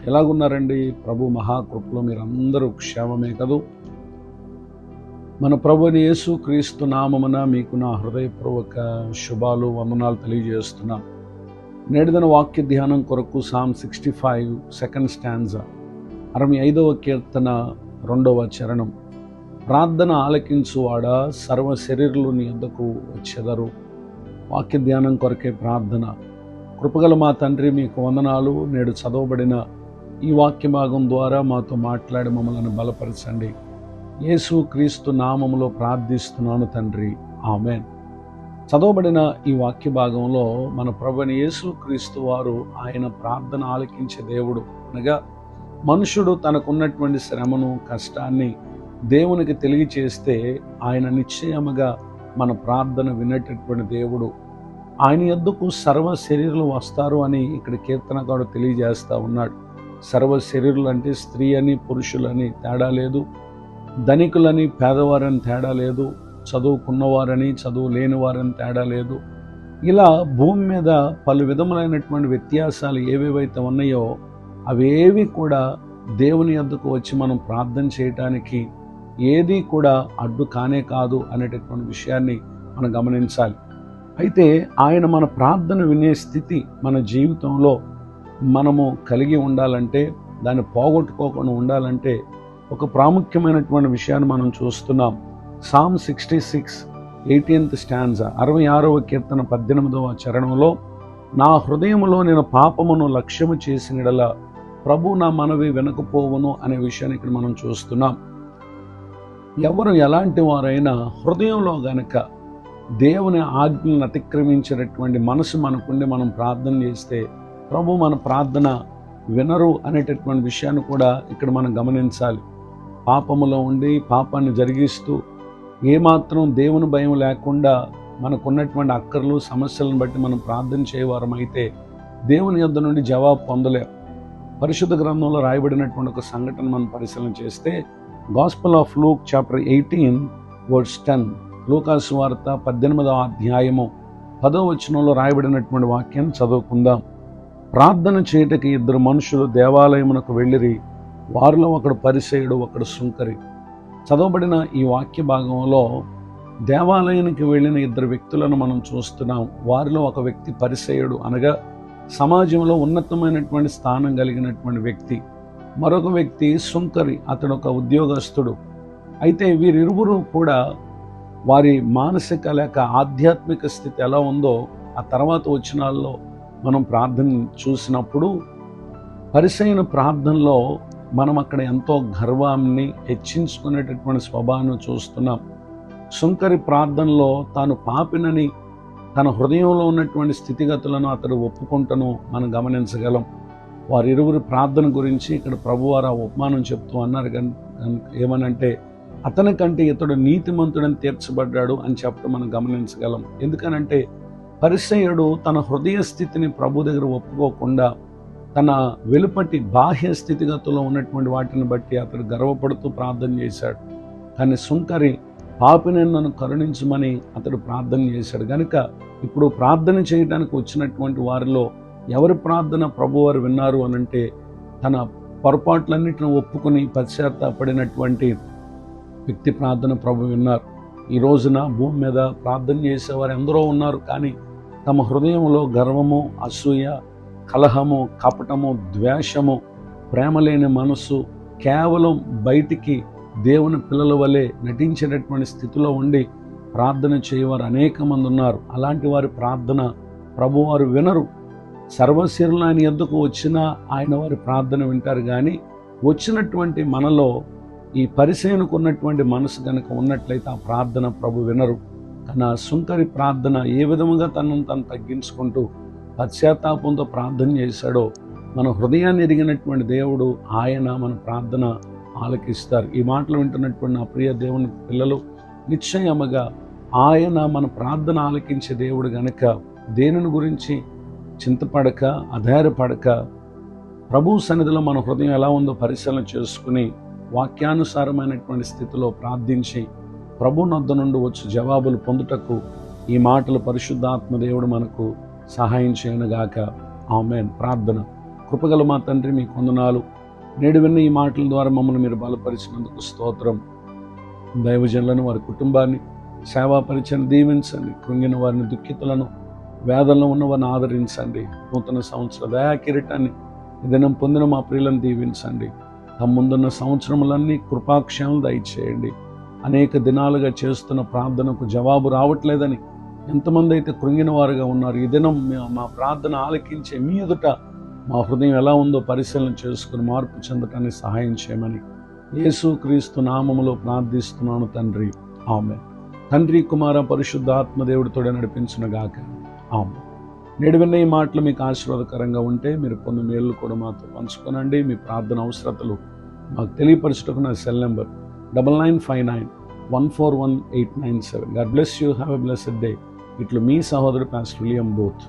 ఎలాగున్నారండి? ప్రభు మహాకృపలో మీరందరూ క్షేమమే కదూ? మన ప్రభుని యేసు క్రీస్తు నామమున మీకు నా హృదయపూర్వక శుభాలు, వందనాలు తెలియజేస్తున్నాం. నేటిదిన వాక్య ధ్యానం కొరకు సామ్ 65 సెకండ్ స్టాంజా 65వ కీర్తన 2వ చరణం. ప్రార్థన ఆలకించువాడా, సర్వ శరీరులు నీ యొద్దకు వచ్చెదరు. వాక్య ధ్యానం కొరకే ప్రార్థన. కృపగల మా తండ్రి, మీకు వందనాలు. నేడు చదవబడిన ఈ వాక్య భాగం ద్వారా మాతో మాట్లాడి మమ్మల్ని బలపరచండి. యేసు క్రీస్తు నామములో ప్రార్థిస్తున్నాను తండ్రి, ఆమేన్. చదవబడిన ఈ వాక్య భాగంలో మన ప్రభువైన యేసు క్రీస్తు వారు ఆయన ప్రార్థన ఆలకించే దేవుడు. అనగా మనుషుడు తనకున్నటువంటి శ్రమను, కష్టాన్ని దేవునికి తెలియచేస్తే ఆయన నిశ్చయముగా మన ప్రార్థన వినేటటువంటి దేవుడు. ఆయన యొద్దకు సర్వ శరీరులు వస్తారు అని ఇక్కడ కీర్తనకారుడు తెలియజేస్తూ ఉన్నాడు. సర్వ శరీరులు అంటే స్త్రీ అని, పురుషులని తేడా లేదు, ధనికులని, పేదవారని తేడా లేదు, చదువుకున్నవారని, చదువు లేనివారని తేడా లేదు. ఇలా భూమి మీద పలు విధములైనటువంటి వ్యత్యాసాలు ఏవేవైతే ఉన్నాయో అవేవి కూడా దేవుని యొద్దకు వచ్చి మనం ప్రార్థన చేయటానికి ఏది కూడా అడ్డు కానే కాదు అనేటటువంటి విషయాన్ని మనం గమనించాలి. అయితే ఆయన మన ప్రార్థన వినే స్థితి మన జీవితంలో మనము కలిగి ఉండాలంటే, దాన్ని పోగొట్టుకోకుండా ఉండాలంటే ఒక ప్రాముఖ్యమైనటువంటి విషయాన్ని మనం చూస్తున్నాం. సామ్ 66 18th స్టాంజా 66వ కీర్తన 18వ చరణంలో, నా హృదయములో నేను పాపమును లక్ష్యము చేసినడల ప్రభు నా మనవి వినకపోవును అనే విషయాన్ని ఇక్కడ మనం చూస్తున్నాం. ఎవరు ఎలాంటి వారైనా హృదయంలో గనక దేవుని ఆజ్ఞలను అతిక్రమించినటువంటి మనసు మనకుండి మనం ప్రార్థన చేస్తే ప్రభు మన ప్రార్థన వినరు అనేటటువంటి విషయాన్ని కూడా ఇక్కడ మనం గమనించాలి. పాపములో ఉండి పాపాన్ని జరిగిస్తూ ఏమాత్రం దేవుని భయం లేకుండా మనకున్నటువంటి అక్కర్లు, సమస్యలను బట్టి మనం ప్రార్థన చేయవారమైతే దేవుని యొద్ద నుండి జవాబు పొందలేం. పరిశుద్ధ గ్రంథంలో రాయబడినటువంటి ఒక సంఘటన మనం పరిశీలన చేస్తే, gospel of Luke chapter 18 verse 10, లూకా సువార్త 18వ అధ్యాయము 10వ వచనంలో రాయబడినటువంటి వాక్యాన్ని చదువుకుందాం. ప్రార్థన చేయటకి ఇద్దరు మనుషులు దేవాలయమునకు వెళ్ళిరి. వారిలో ఒకడు పరిసయ్యుడు, ఒకడు సుంకరి. చదవబడిన ఈ వాక్య భాగంలో దేవాలయానికి వెళ్ళిన ఇద్దరు వ్యక్తులను మనం చూస్తున్నాం. వారిలో ఒక వ్యక్తి పరిసయ్యుడు, అనగా సమాజంలో ఉన్నతమైనటువంటి స్థానం కలిగినటువంటి వ్యక్తి. మరొక వ్యక్తి సుంకరి, అతడు ఒక ఉద్యోగస్తుడు. అయితే వీరిరువురు కూడా వారి మానసిక లేక ఆధ్యాత్మిక స్థితి ఎలా ఉందో ఆ తర్వాత వచనాల్లో మనం ప్రార్థన చూసినప్పుడు, పరిసయ్యున ప్రార్థనలో మనం అక్కడ ఎంతో గర్వాన్ని హెచ్చించుకునేటటువంటి స్వభావాన్ని చూస్తున్నాం. సుంకరి ప్రార్థనలో తాను పాపినని తన హృదయంలో ఉన్నటువంటి స్థితిగతులను అతడు ఒప్పుకుంటను మనం గమనించగలం. వారిరువురి ప్రార్థన గురించి ఇక్కడ ప్రభువారు ఆ ఉపమానం చెప్తూ అన్నారు. ఏమనంటే, అతని కంటే ఇతడు నీతిమంతుడని తీర్చబడ్డాడు అని చెప్పడం మనం గమనించగలం. ఎందుకనంటే పరిసయ్యుడు తన హృదయ స్థితిని ప్రభు దగ్గర ఒప్పుకోకుండా తన వెలుపటి బాహ్య స్థితిగతుల్లో ఉన్నటువంటి వాటిని బట్టి అతడు గర్వపడుతూ ప్రార్థన చేశాడు. కానీ సుంకరి పాపిని నన్ను కరుణించమని అతడు ప్రార్థన చేశాడు. కనుక ఇప్పుడు ప్రార్థన చేయడానికి వచ్చినటువంటి వారిలో ఎవరి ప్రార్థన ప్రభువారు విన్నారు అనంటే, తన పొరపాట్లన్నిటిని ఒప్పుకొని పశ్చాత్తాపడినటువంటి వ్యక్తి ప్రార్థన ప్రభు విన్నారు. ఈ రోజున భూమి మీద ప్రార్థన చేసేవారు ఎందరో ఉన్నారు. కానీ తమ హృదయంలో గర్వము, అసూయ, కలహము, కపటము, ద్వేషము, ప్రేమ లేని మనసు, కేవలం బయటికి దేవుని పిల్లల వలె నటించేటటువంటి స్థితిలో ఉండి ప్రార్థన చేయవారు అనేక మంది ఉన్నారు. అలాంటి వారి ప్రార్థన ప్రభువారు వినరు. సర్వశరీరులు ఆయన యొద్దకు వచ్చినా ఆయన వారి ప్రార్థన వింటారు. కానీ వచ్చినటువంటి మనలో ఈ పరిసయ్యునికి ఉన్నటువంటి మనసు కనుక ఉన్నట్లయితే ఆ ప్రార్థన ప్రభు వినరు. కానీ ఆ సుంకరి ప్రార్థన ఏ విధముగా తనను తను తగ్గించుకుంటూ పశ్చాత్తాపంతో ప్రార్థన చేశాడో, మన హృదయాన్ని ఎరిగినటువంటి దేవుడు ఆయన మన ప్రార్థన ఆలకిస్తారు. ఈ మాటలు వింటున్నటువంటి నా ప్రియ దేవుని పిల్లలు, నిశ్చయముగా ఆయన మన ప్రార్థన ఆలకించే దేవుడు గనక దేనిని గురించి చింతపడక, అధైర్యపడక, ప్రభు సన్నిధిలో మన హృదయం ఎలా ఉందో పరిశీలన చేసుకుని వాక్యానుసారమైనటువంటి స్థితిలో ప్రార్థించి ప్రభు నొద్ద నుండి వచ్చి జవాబులు పొందుటకు ఈ మాటలు పరిశుద్ధాత్మ దేవుడు మనకు సహాయం చేయనుగాక. ఆమేన్. ప్రార్థన. కృపగల మా తండ్రి మీకు వందనాలు. నేడు విన్న ఈ మాటల ద్వారా మమ్మల్ని మీరు బలపరిచినందుకు స్తోత్రం. దైవజనులను, వారి కుటుంబాన్ని, సేవా పరిచయం దీవించండి. కృంగిన వారిని, దుఃఖితులను, వేదనలో ఉన్న వారిని ఆదరించండి. నూతన సంవత్సర దయా కిరీటాన్ని ఈ దినం పొందిన మా ప్రియులను దీవించండి. తమ ముందున్న సంవత్సరములన్నీ కృపాక్షేమం దయచేయండి. అనేక దినాలుగా చేస్తున్న ప్రార్థనకు జవాబు రావట్లేదని ఎంతమంది అయితే కృంగిన వారుగా ఉన్నారు, ఈ దినం మా ప్రార్థన ఆలకించే మీ ఎదుట మా హృదయం ఎలా ఉందో పరిశీలన చేసుకుని మార్పు చెందటానికి సహాయం చేయమని యేసుక్రీస్తు నామములో ప్రార్థిస్తున్నాను తండ్రి, ఆమేన్. తండ్రి, కుమార, పరిశుద్ధ ఆత్మదేవుడితోడే నడిపించునుగాక, ఆమేన్. నేడు విన్న ఈ మాటలు మీకు ఆశీర్వాదకరంగా ఉంటే మీరు పొందు మేలు కూడా మాతో పంచుకోనండి. మీ ప్రార్థన అవసరతలు మాకు తెలియపరచుటకు నా cell number 9959141897. God bless you. Have a blessed day. ఇట్లు మీ సహోదరుడు పాస్టర్ విలియం బూత్.